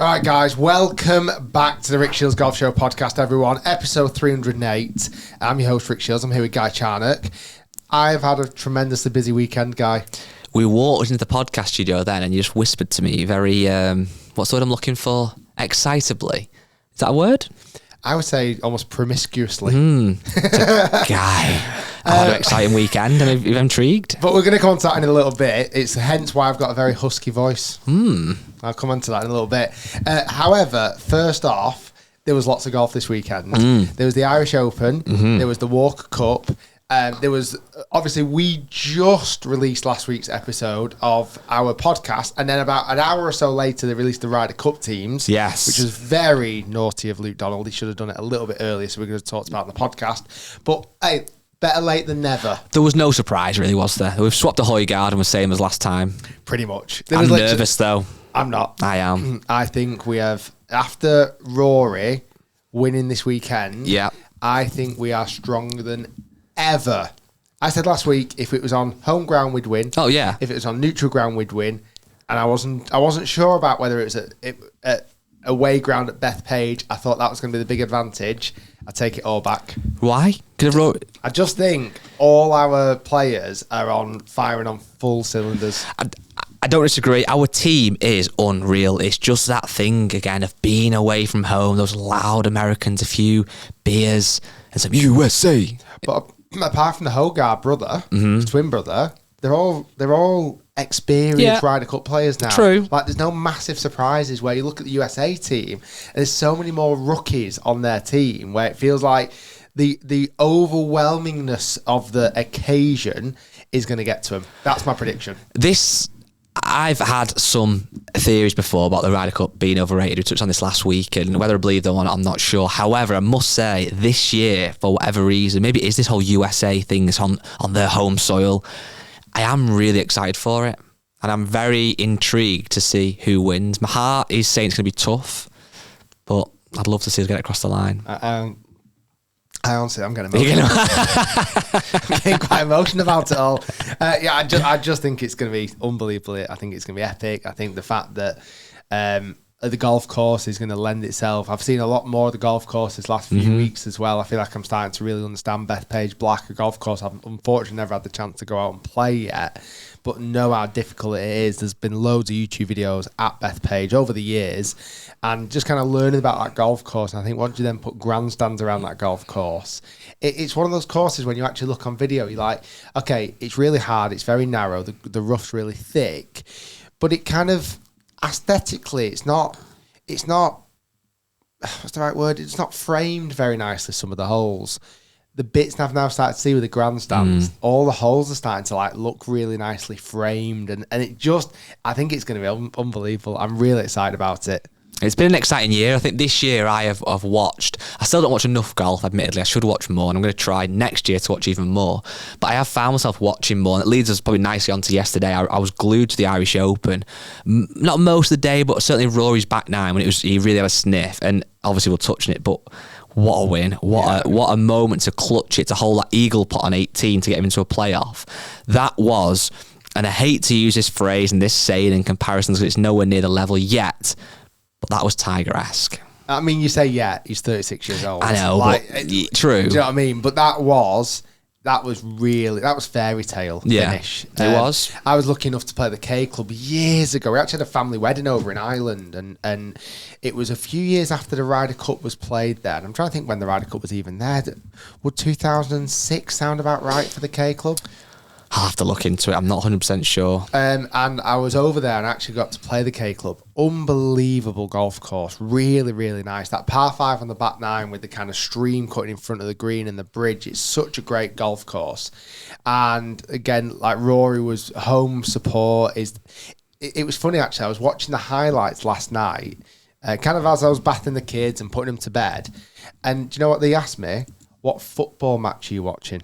All right, guys, welcome back to the Rick Shiels Golf Show podcast, everyone. Episode 308. I'm your host, Rick Shiels. I'm here with Guy Charnock. I've had a tremendously busy weekend, Guy. We walked into the podcast studio then and you just whispered to me very, what's the word I'm looking for? Excitably. Is that a word? I would say almost promiscuously. Guy, I had an exciting weekend and I'm intrigued. But we're going to come on to that in a little bit. It's hence why I've got a very husky voice. I'll come on to that in a little bit. However, first off, there was lots of golf this weekend. There was the Irish Open. There was the Walker Cup. There was, obviously, we just released last week's episode of our podcast, and then about an hour or so later, they released the Ryder Cup teams. Yes. Which was very naughty of Luke Donald. He should have done it a little bit earlier, so we're going to talk about it on the podcast. But, hey, better late than never. There was no surprise, really, was there? We've swapped the Højgaard and we're same as last time. Pretty much. I'm nervous, though. I'm not. I am. I think we have, after Rory winning this weekend, I think we are stronger than ever. I said last week, if it was on home ground, we'd win. Oh, yeah. If it was on neutral ground, we'd win. And I wasn't sure about whether it was at away ground at Bethpage. I thought that was going to be the big advantage. I take it all back. Why? I just think all our players are firing on full cylinders. I don't disagree. Our team is unreal. It's just that thing, again, of being away from home, those loud Americans, a few beers, and some USA. But apart from the Højgaard brother, his twin brother, they're all experienced Ryder Cup players now. True. Like, there's no massive surprises where you look at the USA team, and there's so many more rookies on their team where it feels like the overwhelmingness of the occasion is going to get to them. That's my prediction. I've had some theories before about the Ryder Cup being overrated. We touched on this last week, and whether I believe them or not, I'm not sure. However, I must say, this year, for whatever reason, maybe it is this whole USA thing that's on their home soil, I am really excited for it. And I'm very intrigued to see who wins. My heart is saying it's going to be tough, but I'd love to see us get it across the line. I honestly, I'm getting emotional. I'm getting quite emotional about it all. I just think it's going to be unbelievable. I think it's going to be epic. I think the fact that the golf course is going to lend itself. I've seen a lot more of the golf course this last few weeks as well. I feel like I'm starting to really understand Bethpage Black, a golf course I've unfortunately never had the chance to go out and play yet, but know how difficult it is. There's been loads of YouTube videos at Bethpage over the years, and just kind of learning about that golf course. And I think once you then put grandstands around that golf course, it's one of those courses when you actually look on video, you're like, okay, it's really hard, it's very narrow, the rough's really thick, but it kind of, aesthetically, it's not, what's the right word? It's not framed very nicely, some of the holes. The bits I've now started to see with the grandstands, all the holes are starting to like look really nicely framed, and it just, I think it's going to be unbelievable. I'm really excited about it. It's been an exciting year. I think this year I've watched, I still don't watch enough golf, admittedly. I should watch more, and I'm going to try next year to watch even more. But I have found myself watching more, and it leads us probably nicely on to yesterday. I was glued to the Irish Open. Not most of the day, but certainly Rory's back nine when he really had a sniff, and obviously we'll touch on it, but what a win. What a moment to clutch it, to hold that eagle putt on 18 to get him into a playoff. That was, and I hate to use this phrase and this saying in comparisons because it's nowhere near the level yet, but that was Tiger-esque. I mean, you say, he's 36 years old. I know, like, true. Do you know what I mean? But that was fairy tale finish. It was. I was lucky enough to play the K Club years ago. We actually had a family wedding over in Ireland, and it was a few years after the Ryder Cup was played there. And I'm trying to think when the Ryder Cup was even there. Would 2006 sound about right for the K Club? I'll have to look into it. I'm not 100% sure. And I was over there and actually got to play the K Club. Unbelievable golf course. Really, really nice. That par 5 on the back nine with the kind of stream cutting in front of the green and the bridge. It's such a great golf course. And again, like Rory was home support. It was funny, actually. I was watching the highlights last night, kind of as I was bathing the kids and putting them to bed. And do you know what they asked me? What football match are you watching?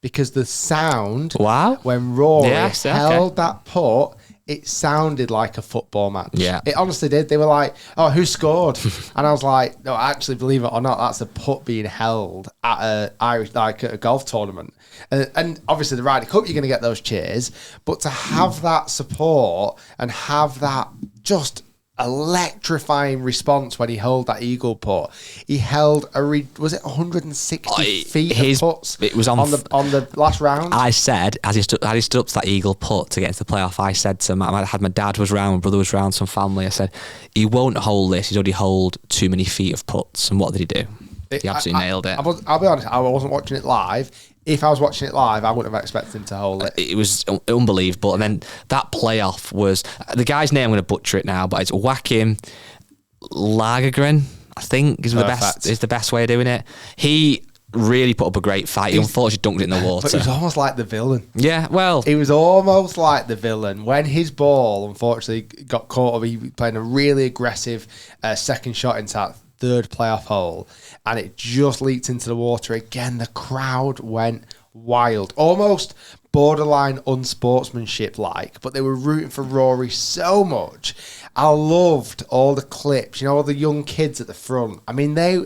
Because the sound, when Rory held that putt, it sounded like a football match. Yeah. It honestly did. They were like, oh, who scored? And I was like, no, actually, believe it or not, that's a putt being held at a golf tournament. And obviously the Ryder Cup, you're going to get those cheers. But to have that support and have that just electrifying response when he held that eagle putt. He held was it 160 feet of putts? It was on the last round. I said as he stood up to that eagle putt to get into the playoff. I said to him, I had my dad was round, my brother was round, some family. I said he won't hold this. He's already held too many feet of putts. And what did he do? He absolutely nailed it. I'll be honest. I wasn't watching it live. If I was watching it live, I wouldn't have expected him to hold it. It was unbelievable. And then that playoff was... The guy's name, I'm going to butcher it now, but it's Joachim Lagergren, I think, is the best way of doing it. He really put up a great fight. He unfortunately dunked it in the water. But he was almost like the villain. Yeah, well... He was almost like the villain. When his ball, unfortunately, got caught up, he was playing a really aggressive second shot into that third playoff hole, and it just leaked into the water again. The crowd went wild, almost borderline unsportsmanship like, but they were rooting for Rory so much. I loved all the clips, all the young kids at the front. I mean, they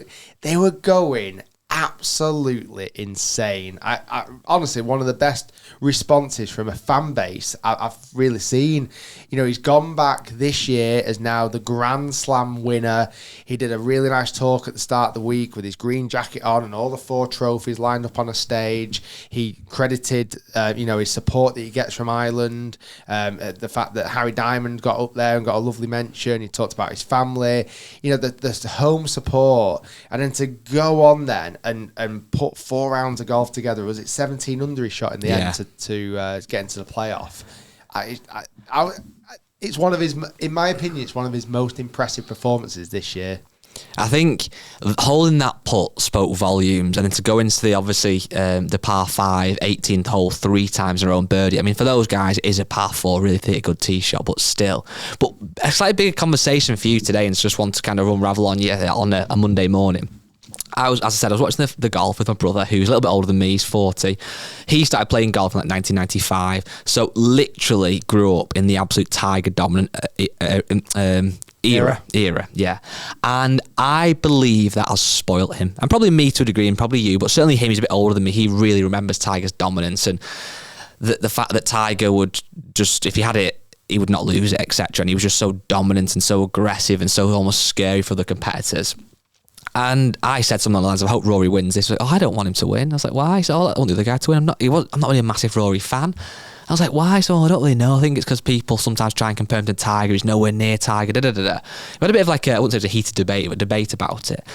were going absolutely insane. I honestly, one of the best responses from a fan base I've really seen. He's gone back this year as now the Grand Slam winner. He did a really nice talk at the start of the week with his green jacket on and all the 4 trophies lined up on a stage. He credited, his support that he gets from Ireland, the fact that Harry Diamond got up there and got a lovely mention. He talked about his family, the home support, and then to go on then and put 4 rounds of golf together. Was it 17 under he shot in the end to get into the playoff? It's one of his, in my opinion, it's one of his most impressive performances this year. I think holding that putt spoke volumes, and then to go into the par 5 18th hole 3 times in a row and birdie. I mean, for those guys, it is a par 4, really a good tee shot, but still. But a slightly bigger conversation for you today, and it's just one to kind of unravel on you on a Monday morning. As I said, I was watching the golf with my brother, who's a little bit older than me. He's 40. He started playing golf in 1995, so literally grew up in the absolute Tiger dominant era, yeah. And I believe that has spoilt him, and probably me to a degree, and probably you, but certainly him. He's a bit older than me. He really remembers Tiger's dominance, and the fact that Tiger would just, if he had it, he would not lose it, etc. And he was just so dominant and so aggressive and so almost scary for the competitors. And I said something along the lines of, I hope Rory wins this. I don't want him to win. I was like, why? So I want the other guy to win. I'm not really a massive Rory fan. I was like, why? So I don't really know. I think it's because people sometimes try and compare him to Tiger. He's nowhere near Tiger. We had a bit of I wouldn't say it was a heated debate, but debate about it.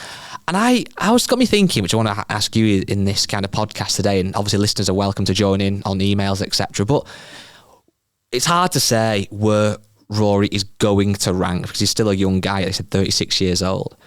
And I was got me thinking, which I want to ask you in this kind of podcast today. And obviously listeners are welcome to join in on emails, etc. But it's hard to say where Rory is going to rank because he's still a young guy. He said 36 years old.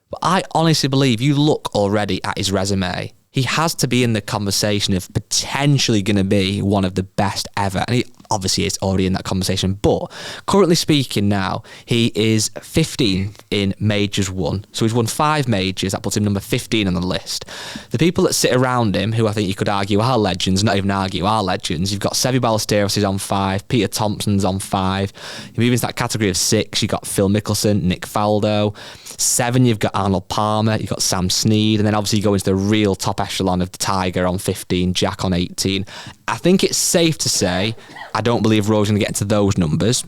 But I honestly believe you look already at his resume, he has to be in the conversation of potentially going to be one of the best ever. And he obviously is already in that conversation. But currently speaking now, he is 15th in majors won. So he's won 5 majors. That puts him number 15 on the list. The people that sit around him, who I think you could argue are legends, not even argue, are legends. You've got Seve Ballesteros is on 5. Peter Thompson's on 5. You move into that category of 6, you've got Phil Mickelson, Nick Faldo. 7, you've got Arnold Palmer, you've got Sam Snead, and then obviously you go into the real top echelon of the Tiger on 15, Jack on 18. I think it's safe to say I don't believe Rory's going to get into those numbers,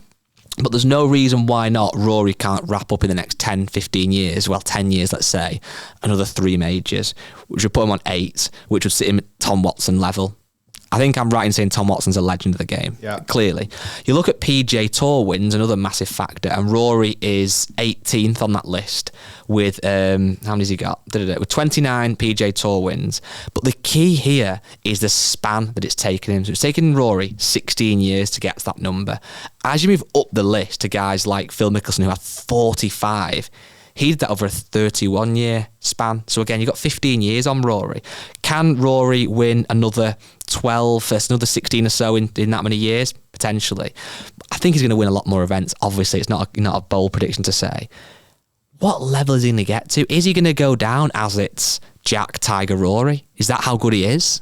but there's no reason why not Rory can't wrap up in the next 10, 15 years, well 10 years let's say, another 3 majors, which would put him on 8, which would sit him at Tom Watson level. I think I'm right in saying Tom Watson's a legend of the game. Yeah. Clearly. You look at PJ Tour wins, another massive factor, and Rory is 18th on that list with, how many has he got? With 29 PJ Tour wins. But the key here is the span that it's taken him. So it's taken Rory 16 years to get to that number. As you move up the list to guys like Phil Mickelson, who had 45, he did that over a 31-year span. So again, you've got 15 years on Rory. Can Rory win another 12, another 16 or so in that many years? Potentially. I think he's going to win a lot more events. Obviously, it's not a bold prediction to say. What level is he going to get to? Is he going to go down as it's Jack, Tiger, Rory? Is that how good he is?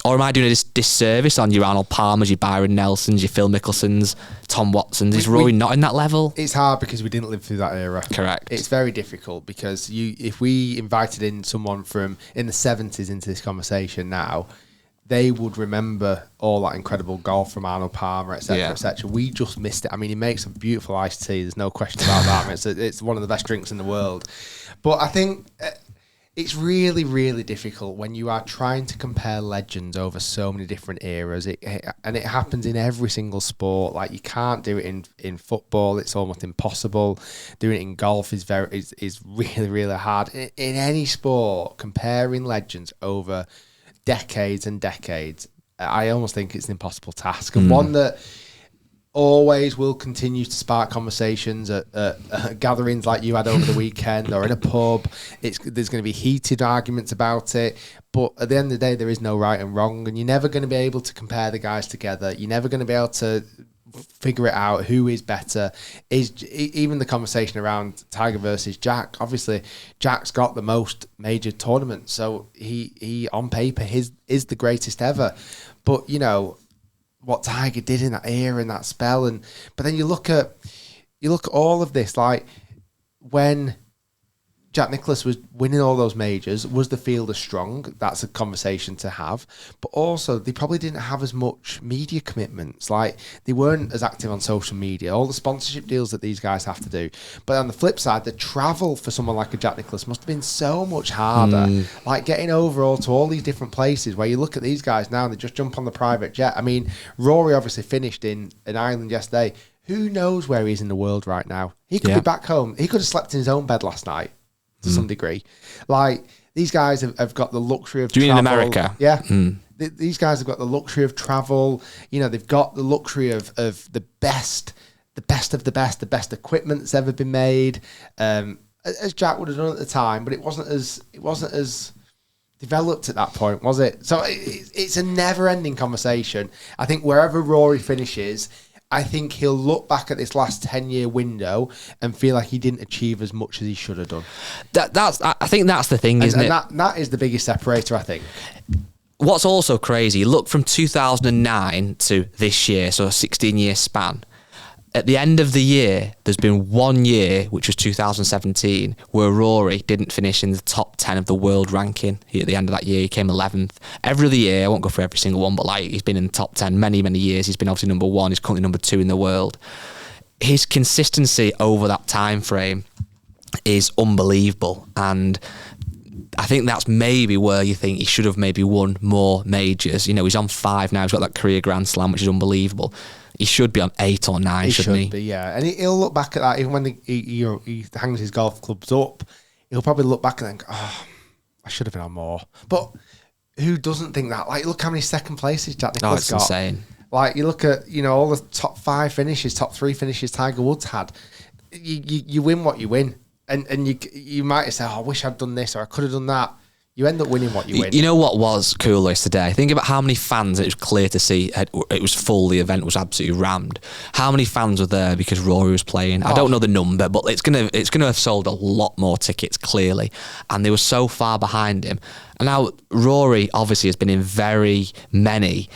Or am I doing a disservice on your Arnold Palmers, your Byron Nelsons, your Phil Mickelsons, Tom Watsons? Is Rory not in that level? It's hard because we didn't live through that era. Correct. It's very difficult because if we invited in someone from in the 70s into this conversation now, they would remember all that incredible golf from Arnold Palmer, etc., etc. We just missed it. I mean, he makes a beautiful iced tea. There's no question about that. I mean, it's one of the best drinks in the world. But I think it's really, really difficult when you are trying to compare legends over so many different eras. And it happens in every single sport. Like, you can't do it in football. It's almost impossible. Doing it in golf is really, really hard. In any sport, comparing legends over decades and decades, I almost think it's an impossible task, and one that always will continue to spark conversations at gatherings like you had over the weekend or in a pub. There's going to be heated arguments about it, but at the end of the day, there is no right and wrong, and you're never going to be able to compare the guys together. You're never going to be able to figure it out who is better. Even the conversation around Tiger versus Jack, obviously Jack's got the most major tournaments, so he on paper is the greatest ever. But you know what Tiger did in that era, in that spell, but then you look at all of this, like when Jack Nicklaus was winning all those majors, was the field as strong? That's a conversation to have. But also, they probably didn't have as much media commitments. Like, they weren't as active on social media, all the sponsorship deals that these guys have to do. But on the flip side, the travel for someone like a Jack Nicklaus must have been so much harder. Like, getting overall to all these different places where you look at these guys now and they just jump on the private jet. I mean, Rory obviously finished in Ireland yesterday. Who knows where he is in the world right now? He could be back home. He could have slept in his own bed last night. To some degree. Like, these guys have got the luxury of travel. Do you mean in America? Yeah. These guys have got the luxury of travel. You know, they've got the luxury of the best of the best equipment that's ever been made. As Jack would have done at the time, but it wasn't as developed at that point, was it? So it's a never-ending conversation. I think wherever Rory finishes, I think he'll look back at this last 10-year window and feel like he didn't achieve as much as he should have done. I think that's the thing, isn't it? That is the biggest separator, I think. What's also crazy, look from 2009 to this year, so a 16-year span. At the end of the year, there's been 1 year, which was 2017, where Rory didn't finish in the top 10 of the world ranking. At the end of that year, he came 11th. Every other year, I won't go through every single one, but like, he's been in the top 10 many, many years. He's been obviously number 1. He's currently number 2 in the world. His consistency over that time frame is unbelievable. And I think that's maybe where you think he should have maybe won more majors. You know, he's on 5 now. He's got that career Grand Slam, which is unbelievable. He should be on 8 or 9, shouldn't he? He should be, yeah. And he'll look back at that, even when he hangs his golf clubs up, he'll probably look back and think, oh, I should have been on more. But who doesn't think that? Like, look how many second places Jack Nicklaus got. It's insane. Like, you look at, all the top 5 finishes, top 3 finishes Tiger Woods had. You win what you win. And you might say, oh, I wish I'd done this or I could have done that. You end up winning what you win. You know what was cool yesterday? Think about how many fans it was clear to see. It was full. The event was absolutely rammed. How many fans were there because Rory was playing? I don't know the number, but it's gonna have sold a lot more tickets clearly. And they were so far behind him. And now Rory obviously has been in very many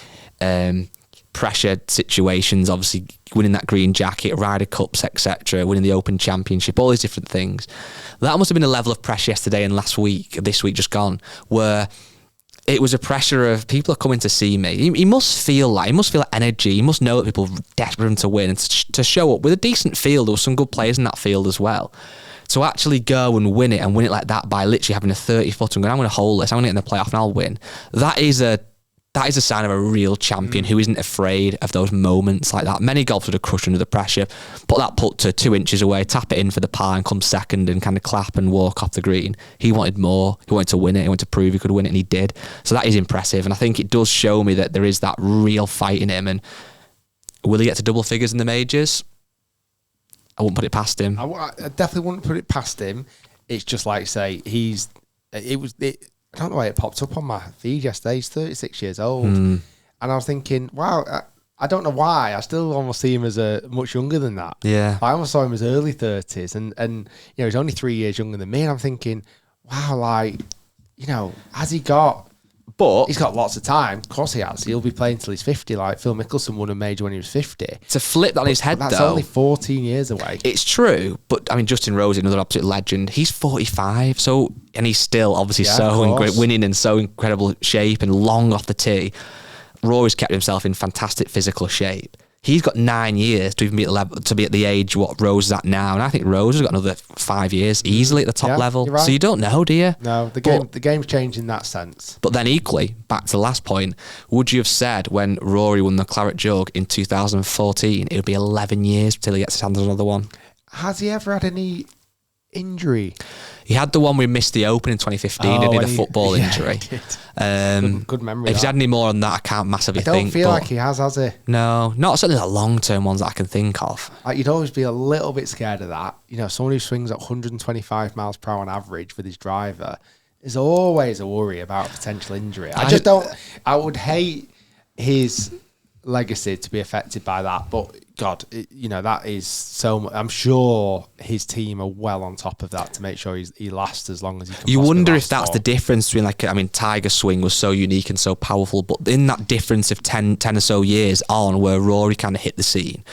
pressured situations. Obviously winning that green jacket, Ryder Cups, etc., winning the Open Championship, all these different things. That must have been a level of pressure yesterday and this week just gone, where it was a pressure of people are coming to see me. He must feel energy. He must know that people are desperate for him to win and to show up with a decent field. There were some good players in that field as well. To actually go and win it like that by literally having a 30-foot and going, I'm going to hold this, I'm going to get in the playoff and I'll win. That is a sign of a real champion who isn't afraid of those moments like that. Many golfers would have crushed under the pressure, put that putt to 2 inches away, tap it in for the par and come second and kind of clap and walk off the green. He wanted more. He wanted to win it. He wanted to prove he could win it, and he did. So that is impressive, and I think it does show me that there is that real fight in him. And will he get to double figures in the majors? I wouldn't put it past him. I definitely wouldn't put it past him. It's just like, say, I don't know why it popped up on my feed yesterday. He's 36 years old. And I was thinking, wow, I don't know why. I still almost see him as much younger than that. Yeah. I almost saw him as early 30s. And he's only 3 years younger than me. And I'm thinking, wow, has he got But he's got lots of time. Of course he has. He'll be playing till he's 50. Like Phil Mickelson won a major when he was 50. to flip that on his head, That's though, only 14 years away. it's true. But I mean, Justin Rose, another absolute legend. He's 45, and he's still obviously winning in so incredible shape and long off the tee. Rory's kept himself in fantastic physical shape. He's got 9 years to even be at the level, to be at the age what Rose is at now, and I think Rose has got another 5 years easily at the top level. Right. So you don't know, do you? No, the game's changed in that sense. But then equally, back to the last point, would you have said when Rory won the Claret Jug in 2014, it would be 11 years till he gets his hands on another one? Has he ever had any injury? He had the one we missed the Open in 2015, didn't he? The football injury. He did. Good memory. If he's had any more on that, I can't massively think. I don't feel like he has he? No, not certainly the long-term ones that I can think of. Like, you'd always be a little bit scared of that. You know, someone who swings at 125 miles per hour on average with his driver is always a worry about a potential injury. I would hate his legacy to be affected by that, but God, that is so much. I'm sure his team are well on top of that to make sure he lasts as long as he can. You wonder if that's the difference between, Tiger's swing was so unique and so powerful, but in that difference of 10 or so years on where Rory kind of hit the scene,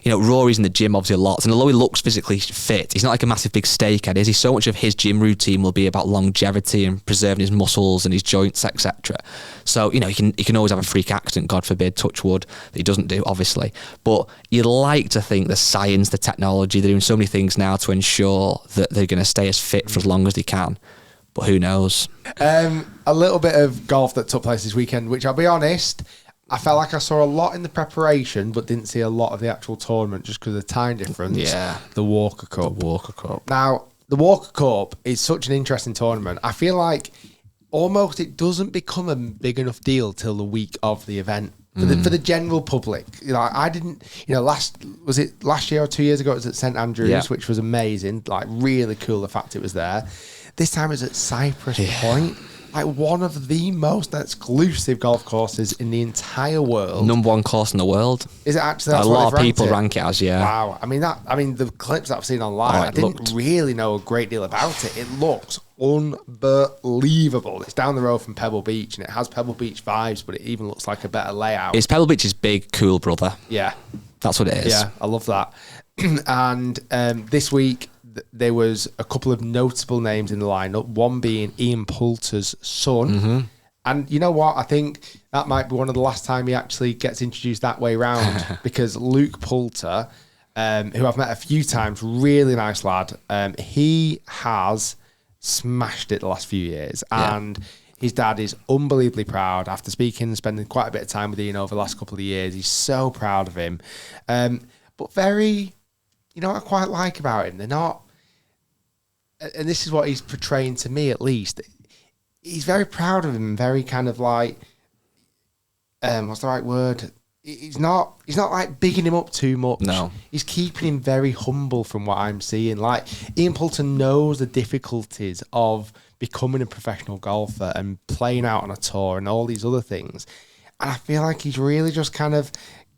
Rory's in the gym obviously a lot, and although he looks physically fit, he's not like a massive big steakhead, is he? So much of his gym routine will be about longevity and preserving his muscles and his joints, etc. So, he can always have a freak accident, God forbid, touch wood, that he doesn't do, obviously. But you'd like to think the science, the technology, they're doing so many things now to ensure that they're going to stay as fit for as long as they can. But who knows? A little bit of golf that took place this weekend, which I'll be honest, I felt like I saw a lot in the preparation, but didn't see a lot of the actual tournament just because of the time difference. Yeah. The Walker Cup. Now, the Walker Cup is such an interesting tournament. I feel like almost it doesn't become a big enough deal till the week of the event. For the general public. I didn't, last year or 2 years ago, it was at St Andrews, which was amazing. Like, really cool the fact it was there. This time it was at Cypress Point. Like, one of the most exclusive golf courses in the entire world. Number one course in the world. Is it actually? A lot of people rank it as, yeah. Wow. I mean, the clips that I've seen online, I didn't really know a great deal about it. It looks unbelievable. It's down the road from Pebble Beach, and it has Pebble Beach vibes, but it even looks like a better layout. It's Pebble Beach's big, cool brother. Yeah. That's what it is. Yeah, I love that. And this week, there was a couple of notable names in the lineup, one being Ian Poulter's son. Mm-hmm. And you know what? I think that might be one of the last time he actually gets introduced that way round because Luke Poulter, who I've met a few times, really nice lad, he has smashed it the last few years. And his dad is unbelievably proud. After speaking and spending quite a bit of time with Ian over the last couple of years, he's so proud of him. But very... what I quite like about him, they're not, and this is what he's portraying to me at least, he's very proud of him, very kind of like, what's the right word? He's not like bigging him up too much. No. He's keeping him very humble from what I'm seeing. Like, Ian Poulter knows the difficulties of becoming a professional golfer and playing out on a tour and all these other things. And I feel like he's really just kind of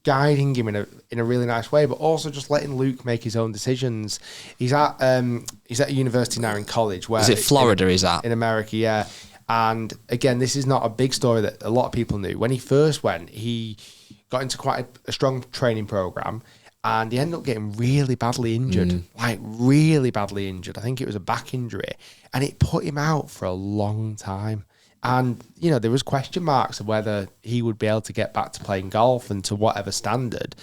guiding him in a really nice way, but also just letting Luke make his own decisions. He's at a university now in college. Where is it Florida? Is that in America? Yeah. And again, this is not a big story that a lot of people knew. When he first went, he got into quite a strong training program, and he ended up getting really badly injured, like really badly injured. I think it was a back injury, and it put him out for a long time. And, there was question marks of whether he would be able to get back to playing golf and to whatever standard.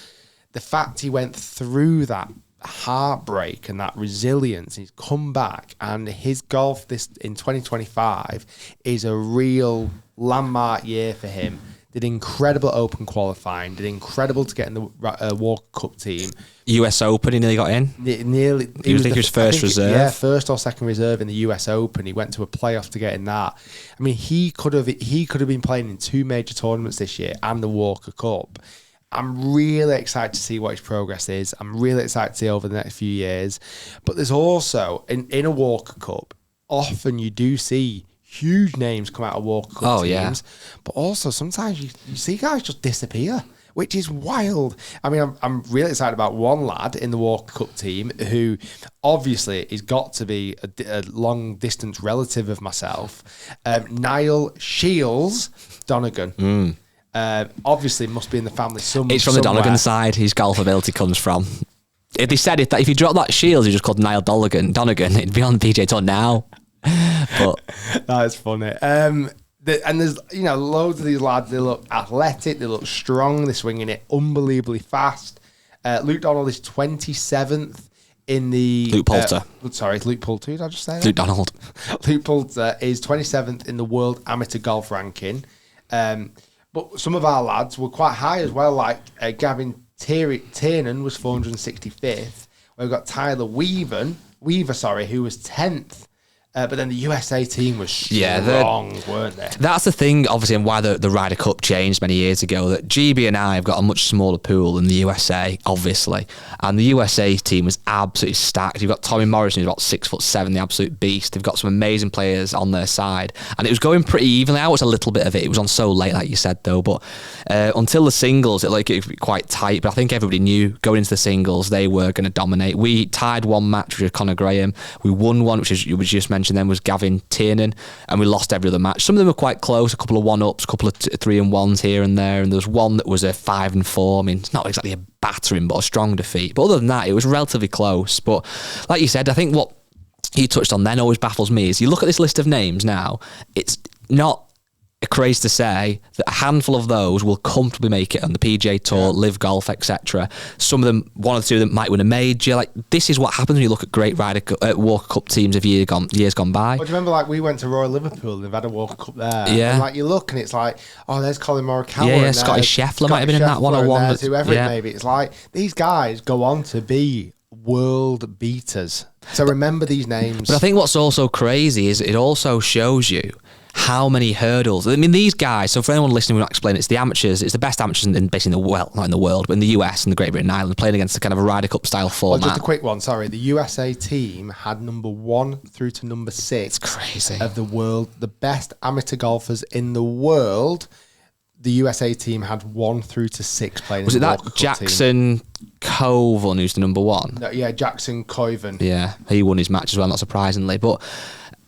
The fact he went through that heartbreak and that resilience, he's come back, and his golf in 2025 is a real landmark year for him. Did incredible Open qualifying, did incredible to get in the Walker Cup team. US Open, he nearly got in. He was his first reserve. First or second reserve in the US Open. He went to a playoff to get in that. I mean, he could have been playing in 2 major tournaments this year and the Walker Cup. I'm really excited to see what his progress is. I'm really excited to see over the next few years. But there's also, in a Walker Cup, often you do see huge names come out of Walker Cup teams. But also sometimes you see guys just disappear, which is wild. I mean, I'm really excited about one lad in the Walker Cup team who obviously has got to be a long distance relative of myself. Niall Shiels Donegan. Obviously must be in the family somewhere. It's from the Donegan side his golf ability comes from. If they said if you dropped that Shields, you just called Niall Donegan, it'd be on the PGA Tour now. But that's funny. And there's loads of these lads. They look athletic. They look strong. They're swinging it unbelievably fast. Luke Donald is 27th in the Luke Poulter. Luke Poulter. Did I just say that? Luke Donald. Luke Poulter is 27th in the world amateur golf ranking. But some of our lads were quite high as well. Like Gavin Tiernan was 465th. We've got Tyler Weaver, who was 10th. But then the USA team was strong, weren't they? That's the thing, obviously, and why the Ryder Cup changed many years ago, that GB and I have got a much smaller pool than the USA, obviously. And the USA team was absolutely stacked. You've got Tommy Morrison, who's about 6'7", the absolute beast. They've got some amazing players on their side. And it was going pretty evenly. I was a little bit of it. It was on so late, like you said, though. But until the singles, it was quite tight. But I think everybody knew going into the singles, they were going to dominate. We tied one match, which was Conor Graham. We won one, which you just mentioned then, was Gavin Tiernan, and we lost every other match. Some of them were quite close, a couple of 1-ups, a couple of 3-1s here and there, and there was one that was a 5-4. I mean, it's not exactly a battering, but a strong defeat. But other than that, it was relatively close. But like you said, I think what you touched on then always baffles me is you look at this list of names now, it's not crazy to say that a handful of those will comfortably make it on the PGA Tour, Live Golf, etc. Some of them, one or two of them, might win a major. Like, this is what happens when you look at great Walker Cup teams of years gone by. Well, do you remember, like, we went to Royal Liverpool and they've had a Walker Cup there? Yeah. And, like, you look and it's like, oh, there's Colin Morikawa. Yeah, Scotty Scheffler might have been in that one or one. Whoever it may be. It's like, these guys go on to be world beaters. So remember these names. But I think what's also crazy is it also shows you how many hurdles. I mean, these guys, so for anyone listening, we're not explaining, it's the amateurs, it's the best amateurs in basically not in the world, but in the US and the Great Britain and Ireland, playing against a kind of a Ryder Cup style format. Just a quick one, sorry. The USA team had number 1 through to number 6 it's crazy. Of the world. The best amateur golfers in the world, the USA team had 1 through to 6 playing. Was in it the that Walker Cup Jackson Coven who's the number 1? No, yeah, Jackson Coven. Yeah, he won his match as well, not surprisingly. But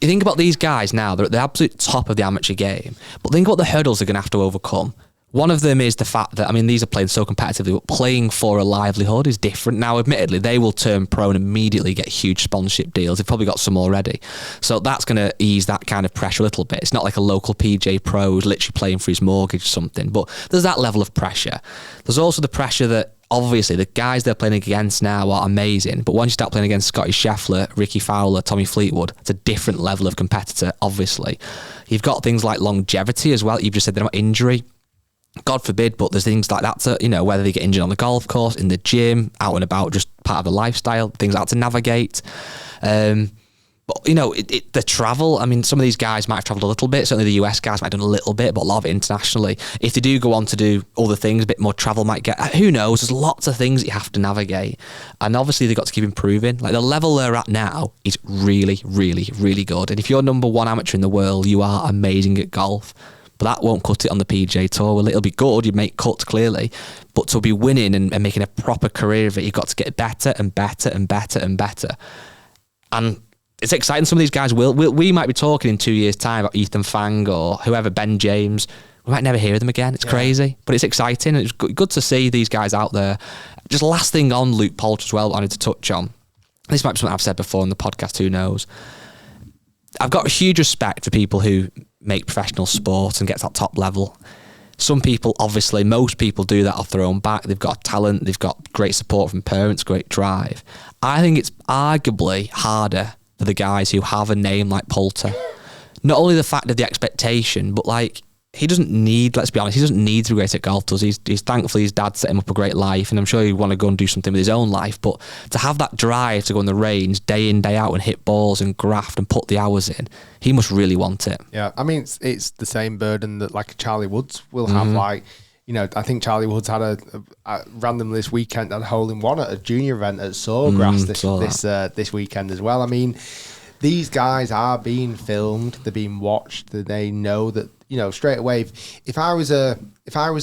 you think about these guys now, they're at the absolute top of the amateur game. But think about the hurdles they're going to have to overcome. One of them is the fact that, I mean, these are playing so competitively, but playing for a livelihood is different. Now, admittedly, they will turn pro and immediately get huge sponsorship deals. They've probably got some already. So that's going to ease that kind of pressure a little bit. It's not like a local PJ pro who's literally playing for his mortgage or something. But there's that level of pressure. There's also the pressure that, obviously, the guys they're playing against now are amazing, but once you start playing against Scotty Scheffler, Ricky Fowler, Tommy Fleetwood, it's a different level of competitor, obviously. You've got things like longevity as well. You've just said they're not injury. God forbid, but there's things like that to, whether they get injured on the golf course, in the gym, out and about, just part of the lifestyle, things like that to navigate. But, the travel, I mean, some of these guys might have travelled a little bit. Certainly the US guys might have done a little bit, but a lot of it internationally. If they do go on to do other things, a bit more travel might get, who knows? There's lots of things that you have to navigate. And obviously they've got to keep improving. Like, the level they're at now is really, really, really good. And if you're number 1 amateur in the world, you are amazing at golf. But that won't cut it on the PGA Tour. Well, it'll be good. You make cuts, clearly. But to be winning and making a proper career of it, you've got to get better and better and better and better. And it's exciting. Some of these guys we might be talking in 2 years' time about Ethan Fang or whoever, Ben James. We might never hear them again. It's crazy, but it's exciting. It's good to see these guys out there. Just last thing on Luke Poulter as well, I wanted to touch on. This might be something I've said before in the podcast, who knows. I've got huge respect for people who make professional sport and get to that top level. Some people, obviously, most people do that off their own back. They've got talent, they've got great support from parents, great drive. I think it's arguably harder for the guys who have a name like Poulter. Not only the fact of the expectation, but like, he doesn't need, let's be honest, he doesn't need to be great at golf, does he? He's thankfully his dad set him up a great life, and I'm sure he'd want to go and do something with his own life, but to have that drive to go on the range day in, day out and hit balls and graft and put the hours in, he must really want it. Yeah, I mean, it's the same burden that like Charlie Woods will have. Like, I think Charlie Woods had a randomly this weekend had a hole-in-one at a junior event at Sawgrass this weekend as well. I mean, these guys are being filmed, they're being watched, they know that straight away, if I was a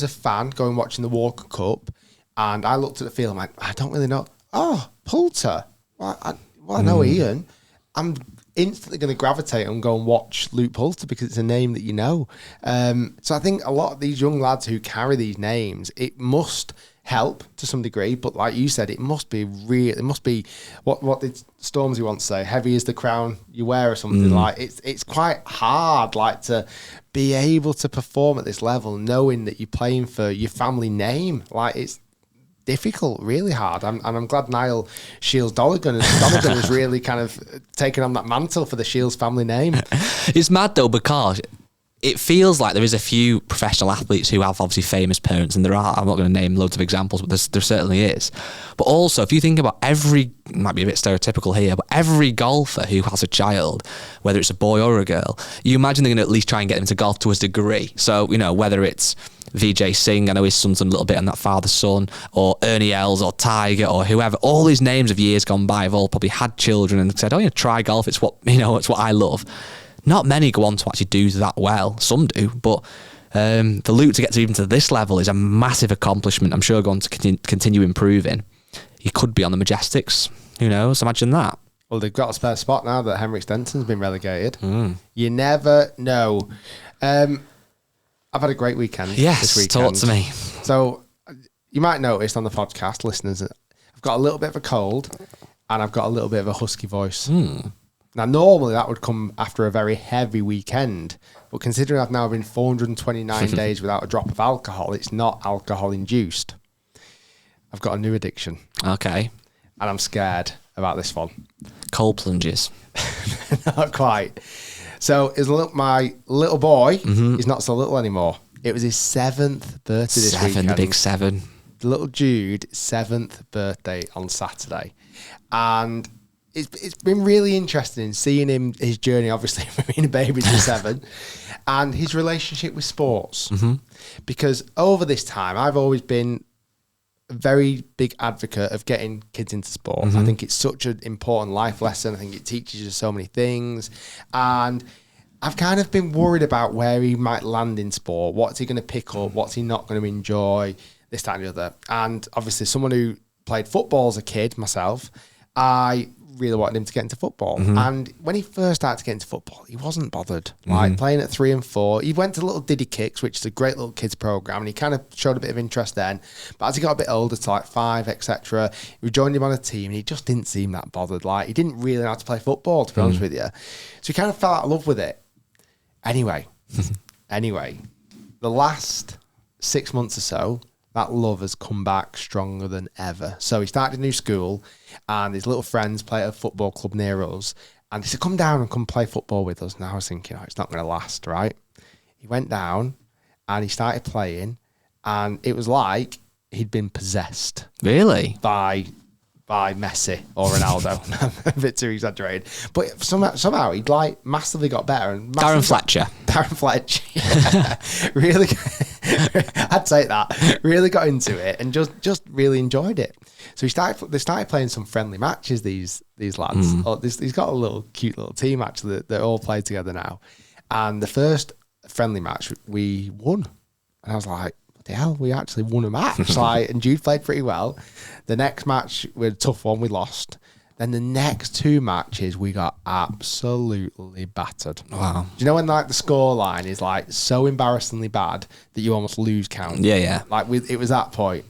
fan going watching the Walker Cup, and I looked at the field, I'm like, I don't really know. Oh, Poulter. Well, I know Ian. I'm instantly going to gravitate and go and watch Luke Poulter because it's a name that you know. So I think a lot of these young lads who carry these names, it must help to some degree, but like you said, it must be real. It must be what did Stormzy once say? Heavy is the crown you wear, or something. Like it's quite hard, like to be able to perform at this level, knowing that you're playing for your family name. Like it's difficult, really hard. I'm glad Niall Shiels Donegan has really kind of taken on that mantle for the Shiels family name. It's mad though, because it feels like there is a few professional athletes who have obviously famous parents, and there are, I'm not going to name loads of examples, but there certainly is. But also, if you think about might be a bit stereotypical here, but every golfer who has a child, whether it's a boy or a girl, you imagine they're going to at least try and get them to golf to a degree. So, whether it's Vijay Singh, I know his son's done a little bit on that father-son, or Ernie Els or Tiger or whoever, all these names of years gone by have all probably had children and said, try golf, it's what I love. Not many go on to actually do that well. Some do, but for Luke to get to even to this level is a massive accomplishment. I'm sure going to continue improving. He could be on the Majestics. Who knows? Imagine that. Well, they've got a spare spot now that Henrik Stenson's been relegated. You never know. I've had a great weekend. Yes, this weekend. Talk to me. So you might notice on the podcast, listeners, I've got a little bit of a cold and I've got a little bit of a husky voice. Now, normally that would come after a very heavy weekend, but considering I've now been 429 days without a drop of alcohol, it's not alcohol-induced. I've got a new addiction. Okay. And I'm scared about this one. Cold plunges. Not quite. So, my little boy is not so little anymore. It was his 7th birthday this weekend. The big 7. Little Jude, 7th birthday on Saturday. And it's been really interesting seeing his journey, obviously, from being a baby to 7, and his relationship with sports. Because over this time, I've always been a very big advocate of getting kids into sport. I think it's such an important life lesson. I think it teaches you so many things. And I've kind of been worried about where he might land in sport. What's he going to pick up? What's he not going to enjoy? This, that, and the other. And obviously, someone who played football as a kid, myself, I really wanted him to get into football. And when he first started to get into football, he wasn't bothered. Like playing at 3 and 4, he went to Little Diddy Kicks, which is a great little kids program, and he kind of showed a bit of interest then. But as he got a bit older, to like 5, etc., we joined him on a team, and he just didn't seem that bothered. Like he didn't really know how to play football, to be honest with you. So he kind of fell out of love with it. Anyway, the last 6 months or so, that love has come back stronger than ever. So he started a new school, and his little friends play at a football club near us. And he said, come down and come play football with us. And I was thinking, it's not going to last, right? He went down and he started playing, and it was like he'd been possessed. Really? By Messi or Ronaldo. A bit too exaggerated. But somehow he'd like massively got better. And Darren Fletcher. Yeah. Really, I'd take that. Really got into it and just really enjoyed it. So they started playing some friendly matches, these lads. He's got a little cute little team actually that all play together now. And the first friendly match we won. And I was like, the hell, we actually won a match. And Jude played pretty well. The next match, we had a tough one, we lost. Then the next 2 matches, we got absolutely battered. Wow. Do you know when like the score line is like so embarrassingly bad that you almost lose count? Yeah. Like it was that point.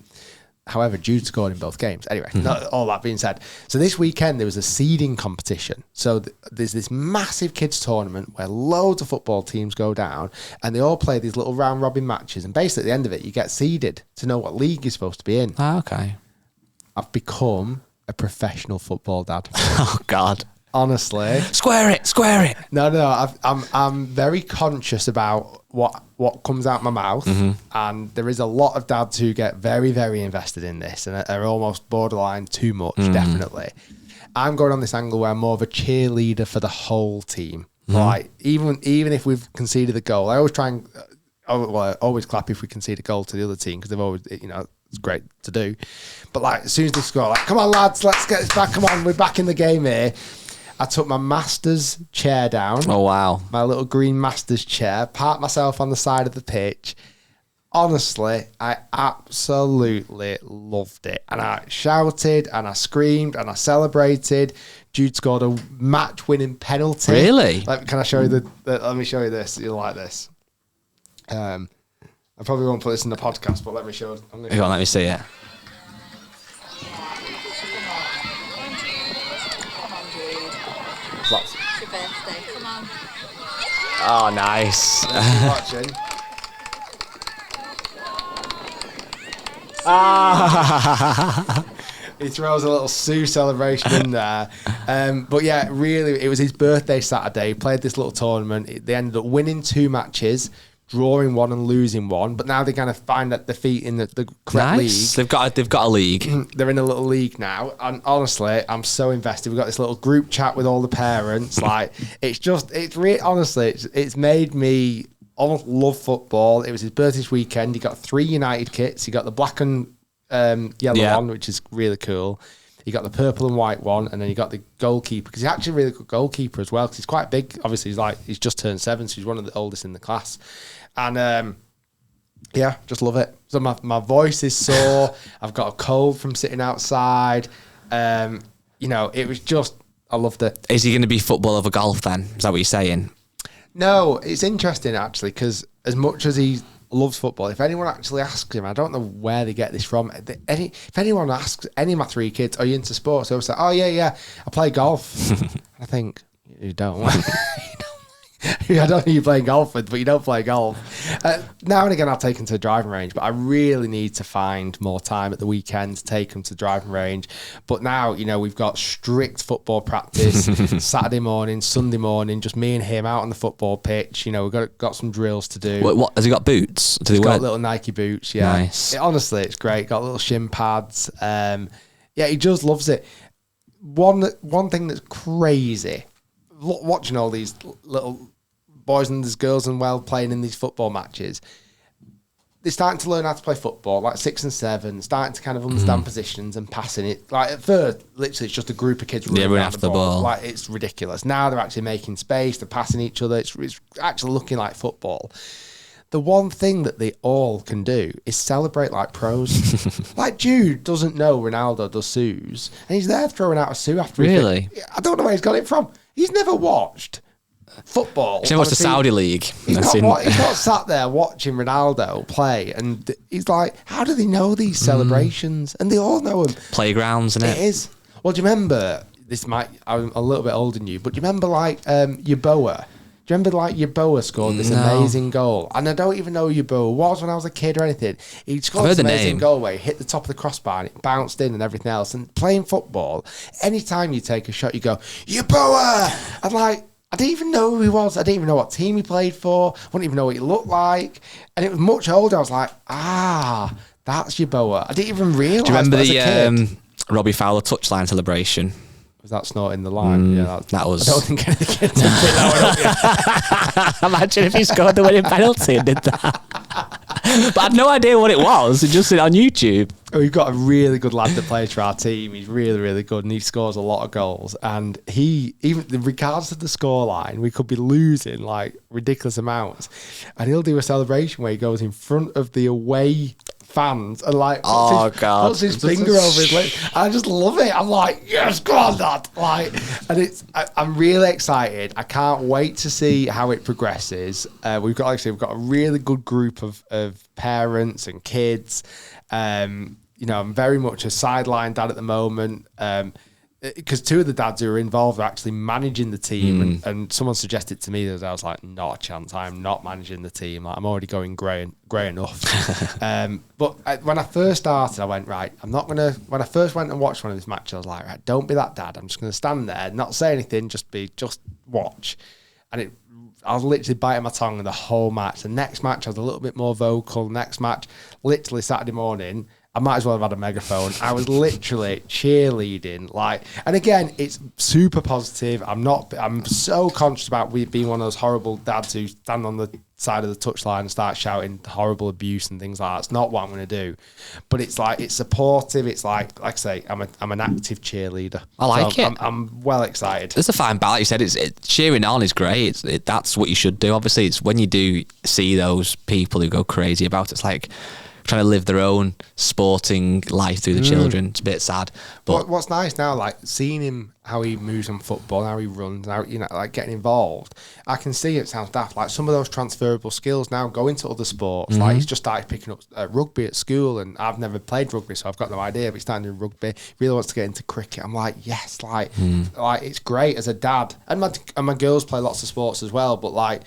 However, Jude scored in both games. Anyway, all that being said. So this weekend, there was a seeding competition. So there's this massive kids tournament where loads of football teams go down and they all play these little round robin matches. And basically at the end of it, you get seeded to know what league you're supposed to be in. Ah, okay. I've become a professional football dad. Oh, God. Honestly. Square it. No. I'm very conscious about what comes out my mouth, and there is a lot of dads who get very, very invested in this and are almost borderline too much. Definitely, I'm going on this angle where I'm more of a cheerleader for the whole team. Like even if we've conceded the goal, I always try and I always clap if we concede a goal to the other team because they've always it's great to do. But like as soon as they score, like come on lads, let's get this back. Come on, we're back in the game here. I took my master's chair down. Oh, wow. My little green master's chair, parked myself on the side of the pitch. Honestly, I absolutely loved it. And I shouted and I screamed and I celebrated. Jude scored a match-winning penalty. Really? Can I show you let me show you this. You'll like this. I probably won't put this in the podcast, but let me show. Let me see it. It's your birthday, come on. Oh, nice. Watching. He throws a little Sue celebration in there. But yeah, really, it was his birthday Saturday. He played this little tournament. They ended up winning 2 matches, drawing 1 and losing 1. But now they're going to find that defeat in the correct league. They've got a league. They're in a little league now. And honestly, I'm so invested. We've got this little group chat with all the parents. Like, it's made me almost love football. It was his birthday weekend. He got 3 United kits. He got the black and yellow one, which is really cool. He got the purple and white one, and then he got the goalkeeper, because he's actually a really good goalkeeper as well, because he's quite big. Obviously, he's just turned 7, so he's one of the oldest in the class. And yeah, just love it. So my voice is sore. I've got a cold from sitting outside. It was just, I loved it. Is he going to be football over golf then? Is that what you're saying? No, it's interesting actually, because as much as he loves football, if anyone actually asks him, I don't know where they get this from. If anyone asks any of my 3 kids, "Are you into sports?" They'll say, "Oh yeah, I play golf." I think you don't. I don't know you play golf with, but you don't play golf. Now and again, I'll take him to the driving range, but I really need to find more time at the weekend to take him to the driving range. But now, we've got strict football practice Saturday morning, Sunday morning, just me and him out on the football pitch. We've got some drills to do. What has he got? Boots? He's got little Nike boots. Yeah, nice. Honestly, it's great. Got little shin pads. He just loves it. One thing that's crazy, watching all these little boys and these girls and playing in these football matches, they're starting to learn how to play football, like 6 and 7, starting to kind of understand positions and passing it. Like at first, literally, it's just a group of kids running after the ball. Like, it's ridiculous. Now they're actually making space, they're passing each other. It's actually looking like football. The one thing that they all can do is celebrate like pros. Like Jude doesn't know Ronaldo does Sues, and he's there throwing out a Sue after. Really? I don't know where he's got it from. He's never watched football. He's never watched the Saudi League. He's not sat there watching Ronaldo play, and he's like, how do they know these celebrations? And they all know them. Playgrounds, isn't it? It is. Well, do you remember, I'm a little bit older than you, but do you remember Yeboah? Do you remember Yeboah scored this amazing goal? And I don't even know who Yeboah was when I was a kid or anything. He scored this amazing goal where he hit the top of the crossbar and it bounced in and everything else. And playing football, anytime you take a shot, you go, Yeboah! And I didn't even know who he was. I didn't even know what team he played for. I wouldn't even know what he looked like. And it was much older. I was like, that's Yeboah. I didn't even realise. Do you remember the Robbie Fowler touchline celebration? Was that snorting the line? Yeah, that was. I don't think any of the kids picked that one up yet. Imagine if he scored the winning penalty and did that. But I had no idea what it was. It just said on YouTube. We've got a really good lad that plays for our team. He's really, really good, and he scores a lot of goals. And even regardless of the scoreline, we could be losing like ridiculous amounts, and he'll do a celebration where he goes in front of the away fans and puts his finger over his lip. I just love it. I'm like, yes, go on, lad. I'm really excited. I can't wait to see how it progresses. We've got a really good group of parents and kids. I'm very much a sideline dad at the moment. Because 2 of the dads who are involved are actually managing the team, and someone suggested to me that I was like, not a chance. I'm not managing the team. I'm already going grey enough. But when I first started, I went, right, I'm not gonna. When I first went and watched one of these matches, I was like, right, don't be that dad. I'm just gonna stand there, not say anything, just watch. And I was literally biting my tongue the whole match. The next match, I was a little bit more vocal. Next match, literally Saturday morning, I might as well have had a megaphone. I was literally cheerleading, like, and again, it's super positive. I'm so conscious about being one of those horrible dads who stand on the side of the touchline and start shouting horrible abuse and things like that. It's not what I'm going to do, but it's like, it's supportive. It's like I say, I'm an active cheerleader. I like it. I'm well excited. It's a fine balance. You said cheering on is great. That's what you should do. Obviously, it's when you do see those people who go crazy about it, it's like trying to live their own sporting life through the children. It's a bit sad. But what's nice now, like seeing him, how he moves on football, how he runs, how, you know, like getting involved, I can see, it sounds daft, like some of those transferable skills now go into other sports. Like he's just started picking up rugby at school, and I've never played rugby, so I've got no idea, but he's starting to do rugby, really wants to get into cricket. I'm like, yes, like it's great as a dad. And my girls play lots of sports as well, but like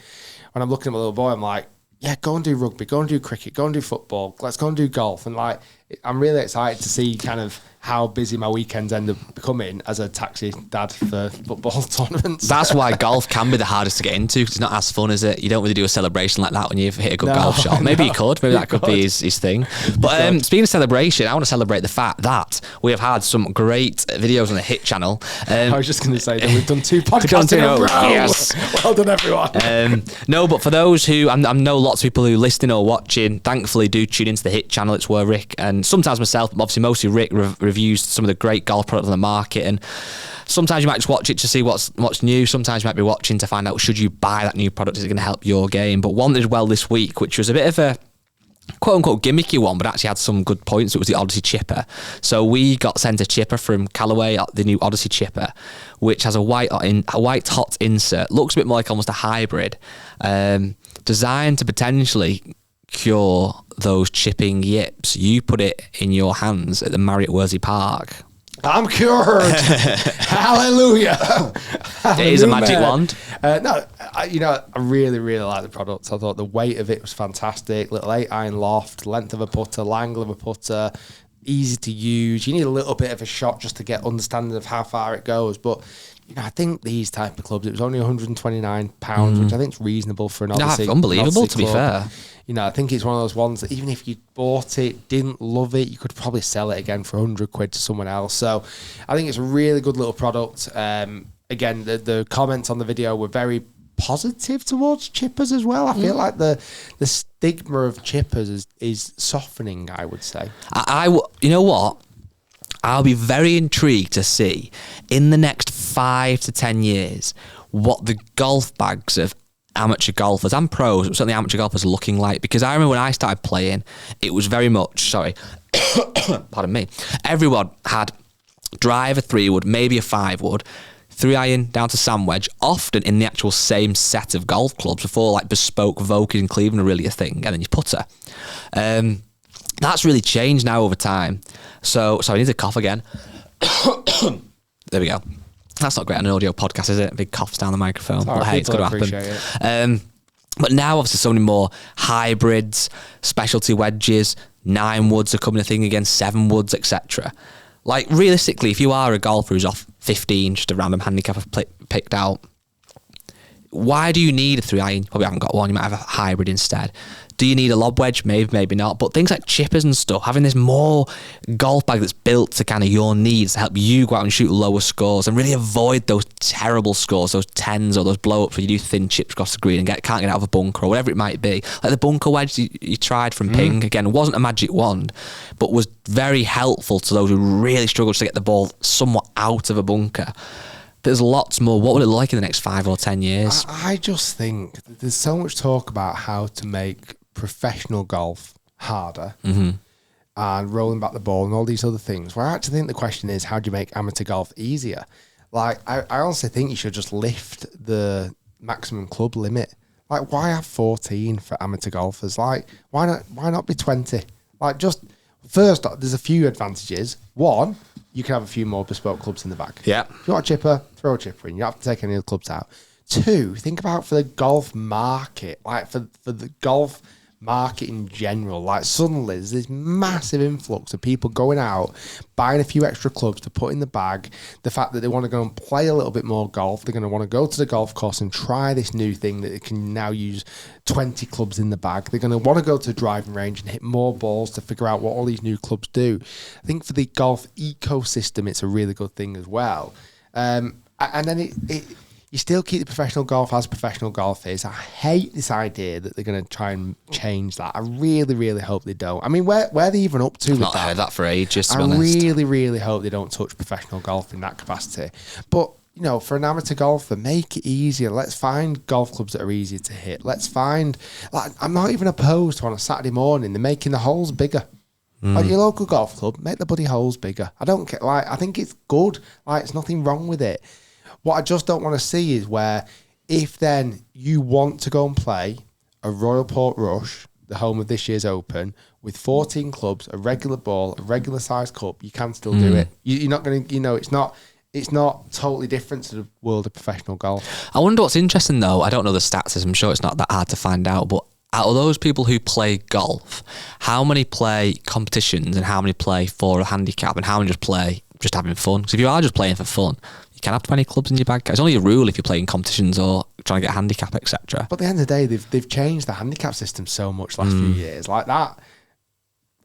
when I'm looking at my little boy, I'm like, yeah, go and do rugby, go and do cricket, go and do football, let's go and do golf. And like, I'm really excited to see kind of how busy my weekends end up becoming as a taxi dad for football tournaments. that's why golf can be the hardest to get into, because it's not as fun, is it? You don't really do a celebration like that when you've hit a good golf shot. Maybe you could. Maybe that could be his thing. But speaking of celebration, I want to celebrate the fact that we have had some great videos on the Hit channel. I was just going to say that we've done 2 podcasts in a row. Yes. Well done, everyone. No, but for those who, I know lots of people who listening or watching, thankfully do tune into the Hit channel. It's where Rick, and sometimes myself, but obviously mostly Rick, reviews some of the great golf products on the market. And sometimes you might just watch it to see what's new. Sometimes you might be watching to find out, should you buy that new product? Is it going to help your game? But one as well this week, which was a bit of a quote-unquote gimmicky one, but actually had some good points. It was the Odyssey chipper. So we got sent a chipper from Callaway, the new Odyssey chipper, which has a white hot insert. Looks a bit more like almost a hybrid, designed to potentially cure those chipping yips. You put it in your hands at the Marriott Worsley Park. I'm cured. Hallelujah. It is a magic wand. I really, really like the product. I thought the weight of it was fantastic. Little 8-iron loft, length of a putter, angle of a putter, easy to use. You need a little bit of a shot just to get understanding of how far it goes. But I think these type of clubs, it was only £129, which I think is reasonable for an Odyssey. Unbelievable, to be fair. I think it's one of those ones that even if you bought it, didn't love it, you could probably sell it again for £100 to someone else. So I think it's a really good little product. Again, the comments on the video were very positive towards chippers as well. I feel like the stigma of chippers is softening, I would say. You know what? I'll be very intrigued to see in the next 5 to 10 years what the golf bags of amateur golfers and pros, but certainly amateur golfers, are looking like. Because I remember when I started playing, it was very much, pardon me, everyone had driver 3-wood, maybe a 5-wood, 3-iron down to sand wedge, often in the actual same set of golf clubs before like bespoke Vokers in Cleveland are really a thing, and then your putter. That's really changed now over time. So I need to cough again. There we go. That's not great on an audio podcast, is it? Big coughs down the microphone. But hey, it's going to happen. But now, obviously, so many more hybrids, specialty wedges, 9-woods are coming a thing again, 7-woods, etc. Like, realistically, if you are a golfer who's off 15, just a random handicap I've picked out, why do you need a 3-iron? You probably haven't got one. You might have a hybrid instead. Do you need a lob wedge? Maybe not. But things like chippers and stuff, having this more golf bag that's built to kind of your needs to help you go out and shoot lower scores and really avoid those terrible scores, those 10s or those blow-ups where you do thin chips across the green and can't get out of a bunker or whatever it might be. Like the bunker wedge you tried from Ping, again, wasn't a magic wand, but was very helpful to those who really struggled to get the ball somewhat out of a bunker. There's lots more. What will it look like in the next 5 or 10 years? I just think there's so much talk about how to make professional golf harder and rolling back the ball and all these other things. Where I actually think the question is, how do you make amateur golf easier? Like, I honestly think you should just lift the maximum club limit. Like, why have 14 for amateur golfers? Like, why not be 20? Like, just first, there's a few advantages. One, you can have a few more bespoke clubs in the bag. Yeah. If you want a chipper, throw a chipper in. You don't have to take any of the clubs out. Two, think about for the golf market, like for the golf market in general. Like suddenly there's this massive influx of people going out, buying a few extra clubs to put in the bag. The fact that they want to go and play a little bit more golf, they're going to want to go to the golf course and try this new thing that they can now use 20 clubs in the bag. They're going to want to go to the driving range and hit more balls to figure out what all these new clubs do. I think for the golf ecosystem, it's a really good thing as well. And then you still keep the professional golf as professional golf is. I hate this idea that they're going to try and change that. I really, really hope they don't. I mean, where are they even up to with Not that? heard that for ages, to be I honest. really, really hope they don't touch professional golf in that capacity. But, you know, for an amateur golfer, make it easier. Let's find golf clubs that are easier to hit. Let's find... Like, I'm not even opposed to on a Saturday morning, they're making the holes bigger. Like your local golf club, make the bloody holes bigger. I don't care. Like, I think it's good. Like, there's nothing wrong with it. What I just don't want to see is where if then you want to go and play a Royal Portrush, the home of this year's Open, with 14 clubs, a regular ball, a regular sized cup, you can still do it. You're not going to, you know, it's not totally different to the world of professional golf. I wonder what's interesting though. I don't know the stats. I'm sure it's not that hard to find out, but out of those people who play golf, how many play competitions and how many play for a handicap and how many just play just having fun? Because if you are just playing for fun, you can't have 20 clubs in your bag. It's only a rule if you're playing competitions or trying to get a handicap, etc. But at the end of the day, they've changed the handicap system so much last few years. Like that,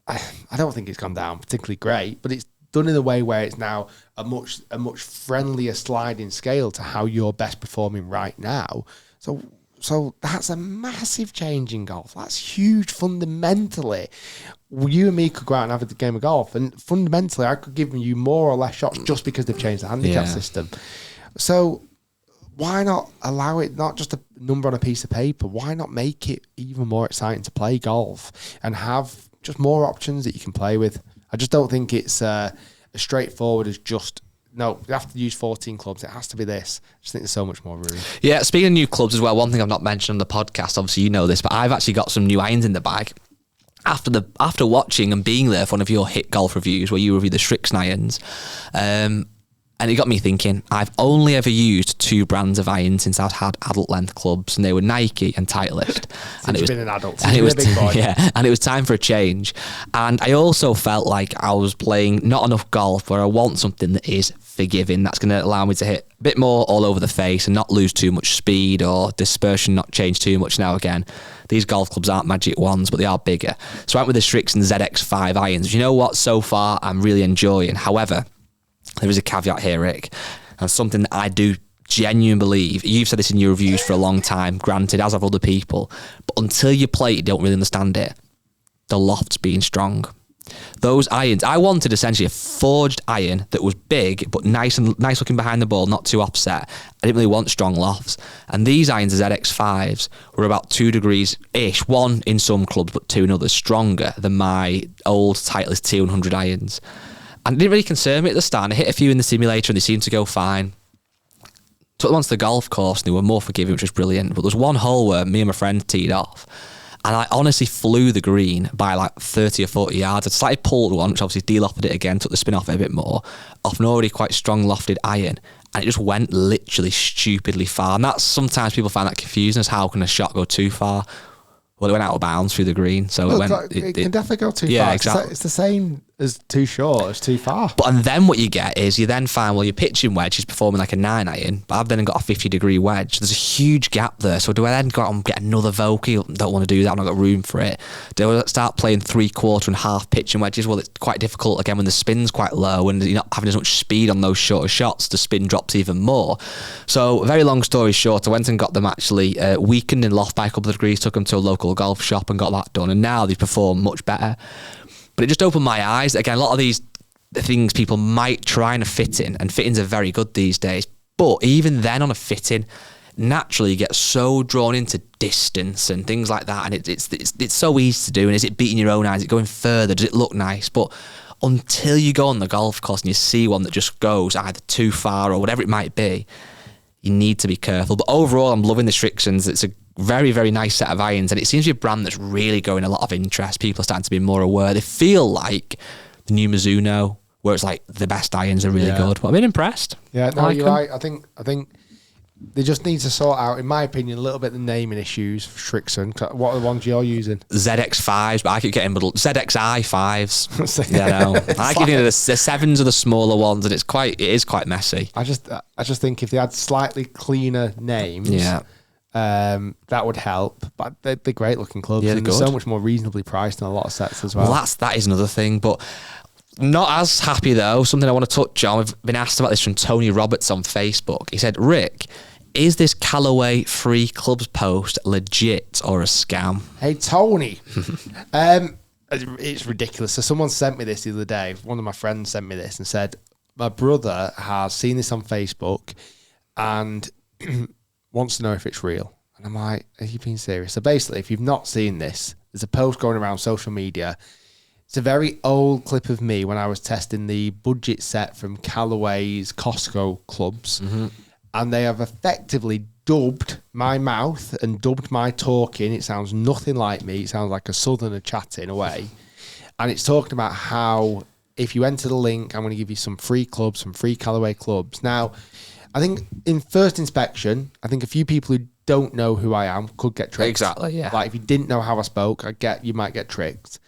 I don't think it's gone down particularly great, but it's done in a way where it's now a much friendlier sliding scale to how you're best performing right now. So that's a massive change in golf. That's huge fundamentally. You and me could go out and have a game of golf, and fundamentally I could give you more or less shots just because they've changed the handicap system. So why not allow it, not just a number on a piece of paper, why not make it even more exciting to play golf and have just more options that you can play with? I just don't think it's as straightforward as just, no, you have to use 14 clubs. It has to be this. I just think there's so much more room. Yeah, speaking of new clubs as well, one thing I've not mentioned on the podcast, obviously you know this, but I've actually got some new irons in the bag. After watching and being there for one of your hit golf reviews where you review the Strixon irons, and it got me thinking, I've only ever used two brands of irons since I've had adult length clubs, and they were Nike and Titleist. Since you've been an adult, and it was a big boy. Yeah, and it was time for a change. And I also felt like I was playing not enough golf where I want something that is forgiving, that's going to allow me to hit a bit more all over the face and not lose too much speed or dispersion, not change too much. Now again, these golf clubs aren't magic wands, but they are bigger. So I went with the Strixon ZX5 irons. You know what? So far, I'm really enjoying. However, there is a caveat here, Rick, and something that I do genuinely believe. You've said this in your reviews for a long time, granted, as have other people, but until you play it, you don't really understand it. The loft's being strong. Those irons, I wanted essentially a forged iron that was big but nice looking behind the ball, not too offset. I didn't really want strong lofts, and these irons, the ZX5s, were about 2 degrees ish, one in some clubs but two in others, stronger than my old Titleist T100 irons. And it didn't really concern me at the start. I hit a few in the simulator and they seemed to go fine. Took them onto the golf course and they were more forgiving, which was brilliant. But there was one hole where me and my friend teed off, and I honestly flew the green by like 30 or 40 yards. I'd slightly pulled one, which obviously de-lofted it again, took the spin off it a bit more, off an already quite strong lofted iron, and it just went literally stupidly far. And that's, sometimes people find that confusing, as how can a shot go too far? Well, it went out of bounds through the green, so it can definitely go too far. Yeah, exactly. It's the same as too short as too far. But and then what you get is you then find, well, your pitching wedge is performing like a 9 iron, but I've then got a 50-degree wedge. There's a huge gap there. So do I then go out and get another Vokey? Don't want to do that. I've not got room for it. Do I start playing 3/4 and half pitching wedges? Well, it's quite difficult again when the spin's quite low and you're not having as much speed on those shorter shots. The spin drops even more. So very long story short, I went and got them actually weakened in loft by a couple of degrees, took them to a local golf shop and got that done. And now they perform much better. But it just opened my eyes. Again, a lot of these things people might try and fit in, and fittings are very good these days. But even then on a fitting, naturally you get so drawn into distance and things like that, and it's so easy to do. And is it beating your own eyes? Is it going further? Does it look nice? But until you go on the golf course and you see one that just goes either too far or whatever it might be, you need to be careful. But overall, I'm loving the Strixons. It's a very, very nice set of irons, and it seems to be a brand that's really growing a lot of interest. People are starting to be more aware. They feel like the new Mizuno, where it's like the best irons are really good. But I've been impressed. Yeah, no, like you're them. right. I think They just need to sort out, in my opinion, a little bit the naming issues for Shrixon. What are the ones you're using? ZX5s, but I keep getting muddled. ZXI5s. Yeah, no. I keep thinking the 7s are the smaller ones, and it is quite messy. I just think if they had slightly cleaner names, that would help. But they're great looking clubs. Yeah, and they're so much more reasonably priced than a lot of sets as well. Well, that is another thing, but not as happy though. Something I want to touch on. We've been asked about this from Tony Roberts on Facebook. He said, Rick, is this Callaway free clubs post legit or a scam? Hey, Tony. It's ridiculous. So someone sent me this the other day. One of my friends sent me this and said, my brother has seen this on Facebook and wants to know if it's real. And I'm like, are you being serious? So basically, if you've not seen this, there's a post going around social media. It's a very old clip of me when I was testing the budget set from Callaway's Costco clubs. Mm-hmm. And they have effectively dubbed my mouth and dubbed my talking. It sounds nothing like me. It sounds like a southerner chatting away. And it's talking about how if you enter the link, I'm going to give you some free clubs, some free Callaway clubs. Now, I think in first inspection, I think a few people who don't know who I am could get tricked. Exactly, yeah. Like if you didn't know how I spoke, you might get tricked.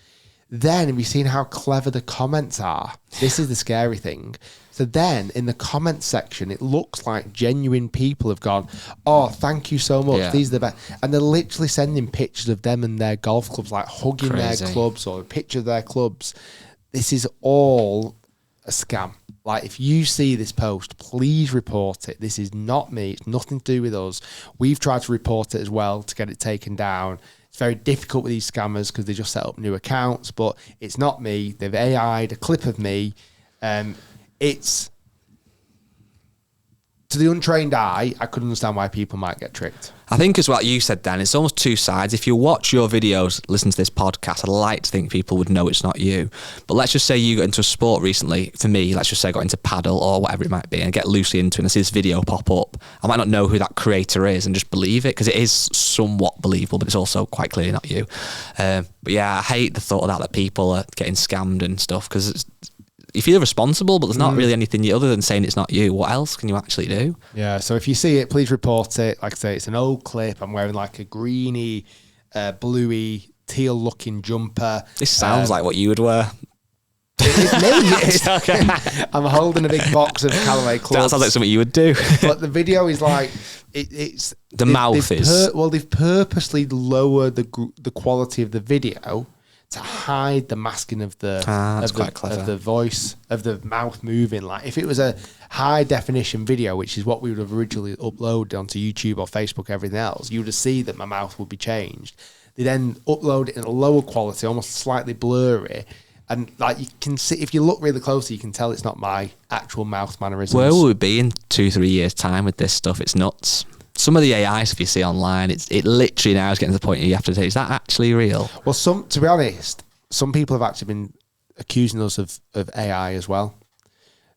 Then have you seen how clever the comments are? This is the scary thing. So then in the comments section, it looks like genuine people have gone, oh, thank you so much. Yeah. These are the best. And they're literally sending pictures of them and their golf clubs, like hugging their clubs or a picture of their clubs. This is all a scam. Like, if you see this post, please report it. This is not me. It's nothing to do with us. We've tried to report it as well to get it taken down. It's very difficult with these scammers because they just set up new accounts, but it's not me. They've AI'd a clip of me. It's, to the untrained eye, I could understand why people might get tricked. I think as what you said, Dan, it's almost two sides. If you watch your videos, listen to this podcast, I'd like to think people would know it's not you. But let's just say you got into a sport recently. For me, let's just say I got into paddle or whatever it might be and get loosely into it and I see this video pop up. I might not know who that creator is and just believe it because it is somewhat believable, but it's also quite clearly not you. But yeah, I hate the thought of that people are getting scammed and stuff because you feel responsible, but there's not really anything other than saying it's not you. What else can you actually do? Yeah, so if you see it, please report it. Like I say, it's an old clip. I'm wearing like a greeny, bluey, teal-looking jumper. This sounds like what you would wear. It's me. Okay. I'm holding a big box of Callaway clubs. That sounds like something you would do. But the video is like, it's... The mouth is... they've purposely lowered the quality of the video to hide the masking of the voice, of the mouth moving. Like if it was a high definition video, which is what we would have originally uploaded onto YouTube or Facebook, everything else, you would have seen that my mouth would be changed. They then upload it in a lower quality, almost slightly blurry. And like you can see, if you look really closely, you can tell it's not my actual mouth mannerisms. Where will we be in 2-3 years' time with this stuff? It's nuts. Some of the AI stuff you see online, it literally now is getting to the point where you have to say, is that actually real? Well, to be honest, some people have actually been accusing us of AI as well.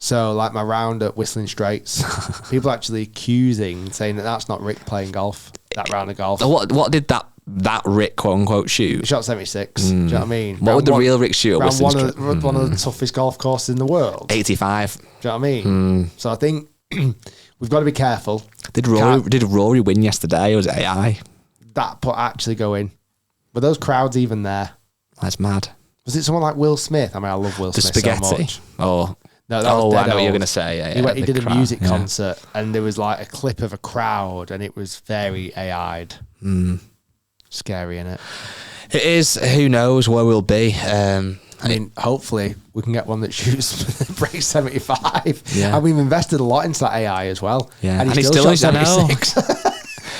So, like my round at Whistling Straits, people actually saying that that's not Rick playing golf, that round of golf. What did that Rick, quote unquote, shoot? He shot 76. Do you know what I mean? What would the real Rick shoot at Whistling Straits? One of the toughest golf courses in the world. 85. Do you know what I mean? So I think we've got to be careful. Did Rory win yesterday or was it AI? That put actually go in. Were those crowds even there? That's mad. Was it someone like Will Smith? I mean, I love Will Smith Spaghetti. so much. Oh. No, that was I know old. what you're going to say. Yeah, he did a music concert and there was like a clip of a crowd and it was very AI'd. Scary, innit? It is. Who knows where we'll be? I mean, hopefully we can get one that shoots break 75. Yeah. And we've invested a lot into that AI as well. Yeah. And he still shot 76.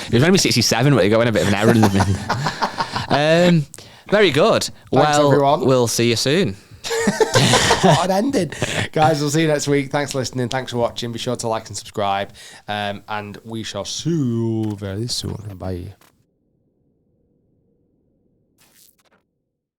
He was maybe 67, but you're going a bit of an error. Very good. Thanks, everyone. We'll see you soon. What an ending. Guys, we'll see you next week. Thanks for listening. Thanks for watching. Be sure to like and subscribe. And we shall see you very soon. Bye.